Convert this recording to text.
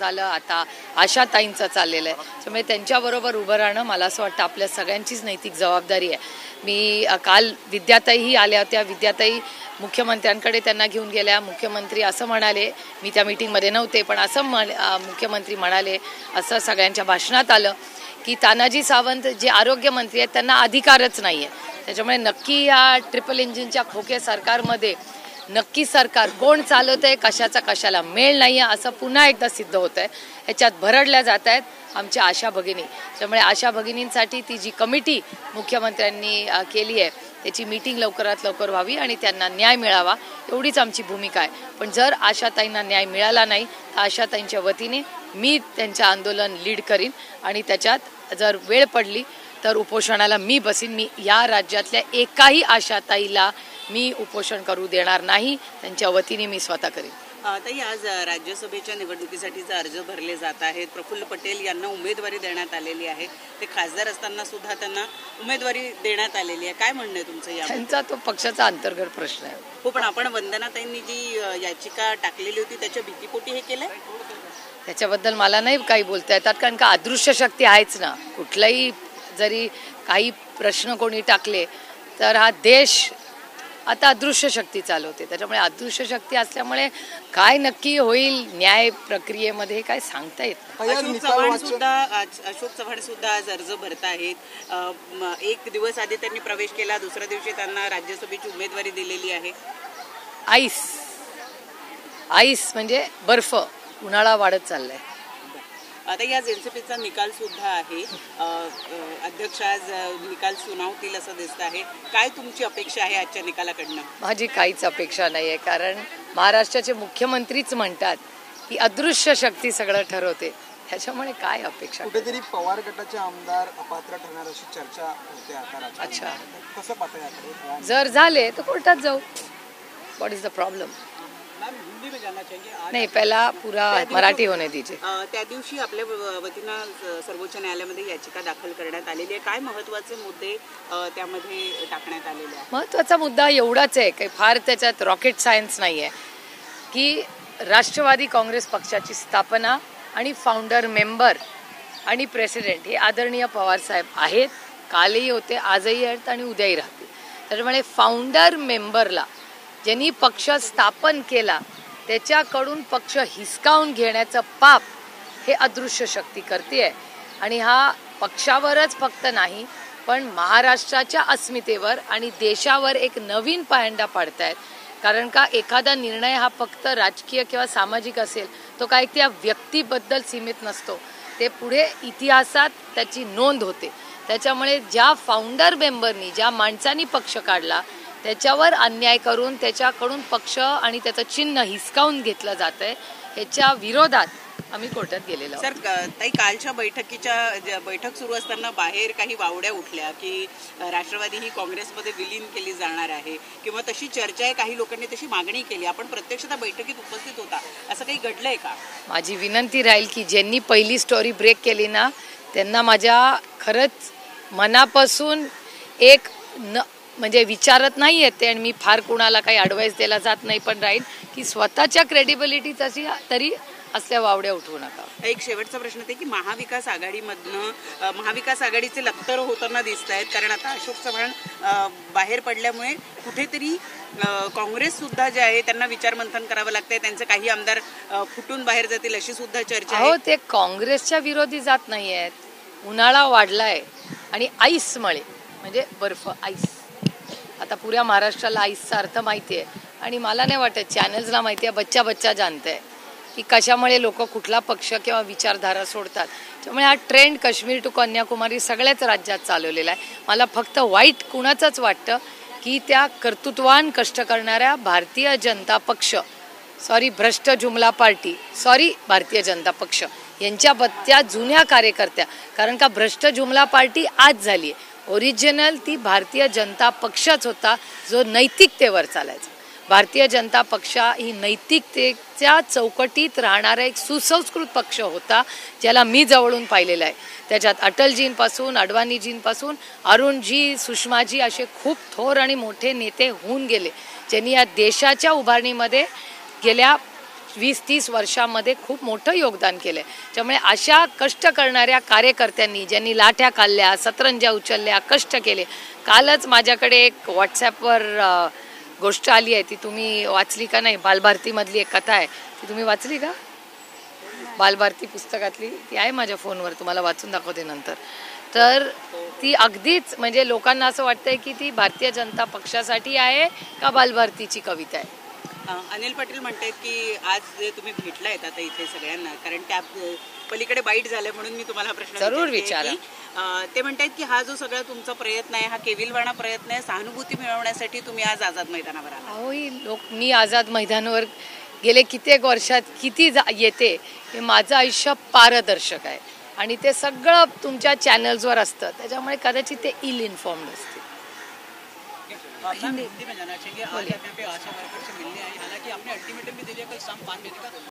झालं आता आशाताईंचं चाललेलं आहे. त्यामुळे त्यांच्याबरोबर उभं राहणं मला असं वाटतं आपल्या सगळ्यांचीच नैतिक जबाबदारी आहे. मी काल विद्याताईही आल्या होत्या. विद्याताई मुख्यमंत्र्यांकडे त्यांना घेऊन गेल्या. मुख्यमंत्री असं म्हणाले, मी त्या मीटिंगमध्ये नव्हते पण असं मुख्यमंत्री म्हणाले, असं सगळ्यांच्या भाषणात आलं की तानाजी सावंत जे आरोग्यमंत्री आहेत त्यांना अधिकारच नाही आहे. त्याच्यामुळे नक्की या ट्रिपल इंजिनच्या खोके सरकारमध्ये नक्की सरकार कोण चालवत आहे, कशाचा कशाला मेळ नाही आहे असं पुन्हा एकदा सिद्ध होत आहे. ह्याच्यात भरडल्या जात आहेत आमच्या आशा भगिनी. त्यामुळे आशा भगिनींसाठी ती जी कमिटी मुख्यमंत्र्यांनी केली आहे त्याची मीटिंग लवकरात लवकर व्हावी आणि त्यांना न्याय मिळावा एवढीच आमची भूमिका आहे. पण जर आशाताईंना न्याय मिळाला नाही तर आशाताईंच्या वतीने मी त्यांचं आंदोलन लीड करीन आणि त्याच्यात जर वेळ पडली तर उपोषणाला मी बसीन. मी या राज्यातल्या एकाही आशाताईला मी उपोषण करू देणार नाही. त्यांच्या वतीने मी स्वतः करीन. ताई, आज राज्यसभेच्या निवडणुकीसाठीचे अर्ज भरले जात आहेत. प्रफुल्ल पटेल यांना उमेदवारी देण्यात आलेली आहे. ते खासदार असताना सुद्धा त्यांना उमेदवारी देण्यात आलेली आहे. काय म्हणणं आहे तुमचं या? त्यांचा तो पक्षाचा अंतर्गत प्रश्न आहे. हो, पण आपण वंदनाताईंनी जी याचिका टाकलेली होती त्याच्या भीतीपोटी हे केलंय. त्याच्याबद्दल मला नाही काही बोलता येतात कारण का अदृश्य शक्ती आहेच ना. कुठलाही जरी काही प्रश्न कोणी टाकले तर हा देश आता अदृश्य शक्ती चालवते. त्याच्यामुळे अदृश्य शक्ती असल्यामुळे काय नक्की होईल न्याय प्रक्रियेमध्ये काय सांगता येत नाही. अशोक चव्हाण सुद्धा आज अर्ज भरत आहेत. एक दिवस आधी त्यांनी प्रवेश केला, दुसऱ्या दिवशी त्यांना राज्यसभेची उमेदवारी दिलेली आहे. आईस आईस म्हणजे बर्फ, उन्हाळा वाढत चाललाय. आता या एनसीपीचा निकाल सुद्धा आहे. अध्यक्ष आज निकाल सुनावतील असं दिसत आहे. काय तुमची अपेक्षा आहे आजच्या निकालाकडनं? माझी काहीच अपेक्षा नाही आहे कारण महाराष्ट्राचे मुख्यमंत्रीच म्हणतात की अदृश्य शक्ती सगळं ठरवते. त्याच्यामुळे काय अपेक्षा? कुठेतरी पवार गटाचे आमदार अपात्र ठरणार अशी चर्चा होते आता. अच्छा, कसं पाहता याकडे? जर झाले तर कोर्टात जाऊ. What is the problem? नाही, पहिला पुरा मराठी होणे दीजिए. त्या दिवशी आपल्या वतीनं सर्वोच्च न्यायालयामध्ये याचिका दाखल करण्यात आलेली आहे. काय महत्त्वाचे मुद्दे त्यामध्ये टाकण्यात आलेले आहेत? महत्त्वाचा मुद्दा एवढाच आहे की फार त्याच्यात रॉकेट सायन्स नाही आहे की राष्ट्रवादी काँग्रेस पक्षाची स्थापना आणि फाउंडर मेंबर आणि प्रेसिडेंट हे आदरणीय पवार साहेब आहेत. कालही होते, आजही आहेत आणि उद्याही राहतील. त्याच्यामुळे फाउंडर मेंबरला ज्यांनी पक्ष स्थापन केला त्याच्याकडून पक्ष हिसकावून घेण्याचं पाप हे अदृश्य शक्ती करते. आणि हा पक्षावरच फक्त नाही पण महाराष्ट्राच्या अस्मितेवर आणि देशावर एक नवीन पायंडा पाडतायत. कारण का एखादा निर्णय हा फक्त राजकीय किंवा सामाजिक असेल तो काय त्या व्यक्तीबद्दल सीमित नसतो, ते पुढे इतिहासात त्याची नोंद होते. त्याच्यामुळे ज्या फाउंडर मेंबरनी ज्या माणसांनी पक्ष काढला त्याच्यावर अन्याय करून त्याच्याकडून पक्ष आणि त्याचं चिन्ह हिसकावून घेतलं जात आहे, ह्याच्या विरोधात आम्ही कोर्टात गेलेलो आहोत. सर, ताई, कालच्या बैठक सुरू असताना बाहेर काही वावड्या उठल्या की राष्ट्रवादी ही काँग्रेसमध्ये विलीन केली जाणार आहे किंवा तशी चर्चा आहे, काही लोकांनी तशी मागणी केली. आपण प्रत्यक्ष त्या बैठकीत उपस्थित होता, असं काही घडलंय का? माझी विनंती राहील की ज्यांनी पहिली स्टोरी ब्रेक केली ना त्यांना माझ्या खरंच मनापासून एक म्हणजे विचारत नाही येते आणि मी फार कुणाला काही ॲडवाईस द्यायला जात नाही, पण राहील की स्वतःच्या क्रेडिबिलिटीची तरी असल्या वावड्या उठवू नका. एक शेवटचा प्रश्न आहे की महाविकास आघाडीमधनं महाविकास आघाडीचे लखतर होताना दिसत आहेत. कारण आता अशोक चव्हाण बाहेर पडल्यामुळे कुठेतरी काँग्रेस सुद्धा जे आहे त्यांना विचारमंथन करावं लागतंय. त्यांचे काही आमदार फुटून बाहेर जातील अशी सुद्धा चर्चा आहे. हो, ते काँग्रेसच्या विरोधी जात नाही आहेत. उन्हाळा वाढलाय आणि आईसमुळे म्हणजे बर्फ, आईस. आता पुऱ्या महाराष्ट्राला आईसचा अर्थ माहिती आहे आणि मला नाही वाटत चॅनल्सला माहिती आहे, बच्चा बच्चा जानते की कशामुळे लोक कुठला पक्ष किंवा विचारधारा सोडतात. त्यामुळे हा ट्रेंड काश्मीर टू कन्याकुमारी सगळ्याच राज्यात चालवलेला आहे. मला फक्त वाईट कुणाचंच वाटतं की त्या कर्तृत्वान कष्ट करणाऱ्या भारतीय जनता पक्ष, भ्रष्ट जुमला पार्टी, भारतीय जनता पक्ष यांच्या जुन्या कार्यकर्त्या. कारण का भ्रष्ट जुमला पार्टी आज झाली आहे, ओरिजिनल ती भारतीय जनता पक्षच होता जो नैतिकतेवर चालायचा. भारतीय जनता पक्ष ही नैतिकतेच्या चौकटीत राहणारा एक सुसंस्कृत पक्ष होता ज्याला मी जवळून पाहिलेला आहे. त्याच्यात अटलजींपासून अडवाणीजींपासून अरुणजी, सुषमाजी असे खूप थोर आणि मोठे नेते होऊन गेले ज्यांनी या देशाच्या उभारणीमध्ये गेल्या 20-30 वर्षामध्ये खूप मोठं योगदान केलं आहे. त्यामुळे अशा कष्ट करणाऱ्या कार्यकर्त्यांनी ज्यांनी लाठ्या खाल्ल्या, सतरंज्या उचलल्या, कष्ट केले. कालच माझ्याकडे एक व्हॉट्सॲपवर गोष्ट आली आहे, ती तुम्ही वाचली का नाही? बालभारतीमधली एक कथा आहे, ती तुम्ही वाचली का? बालभारती पुस्तकातली ती आहे माझ्या फोनवर, तुम्हाला वाचून दाखवते नंतर. तर ती अगदीच म्हणजे लोकांना असं वाटतंय की ती भारतीय जनता पक्षासाठी आहे का बालभारतीची कविता आहे. अनिल पाटील म्हणतात की आज जे तुम्ही भेटलायत आता इथे सगळ्यांना, कारण त्या पलीकडे बाईट झालं म्हणून मी तुम्हाला प्रश्न जरूर विचारते की, ते म्हणतात की हा जो सगळा तुमचा प्रयत्न आहे, हा केविलवाणा प्रयत्न आहे, सहानुभूती मिळवण्यासाठी तुम्ही आज आझाद मैदानावर आला. अहो मी आझाद मैदानावर गेले कित्येक वर्षात किती येते, हे माझं आयुष्य पारदर्शक आहे आणि ते सगळं तुमच्या चॅनल्सवर असतं. त्याच्यामुळे कदाचित ते इल इन्फॉर्म्ड असते. हिंदी में जाना चाहिए। आज यहाँ पे आशा वर्कर से मिलने आई, हालांकि आपने अल्टीमेटम भी दे दिया, कल शाम 5 बजे का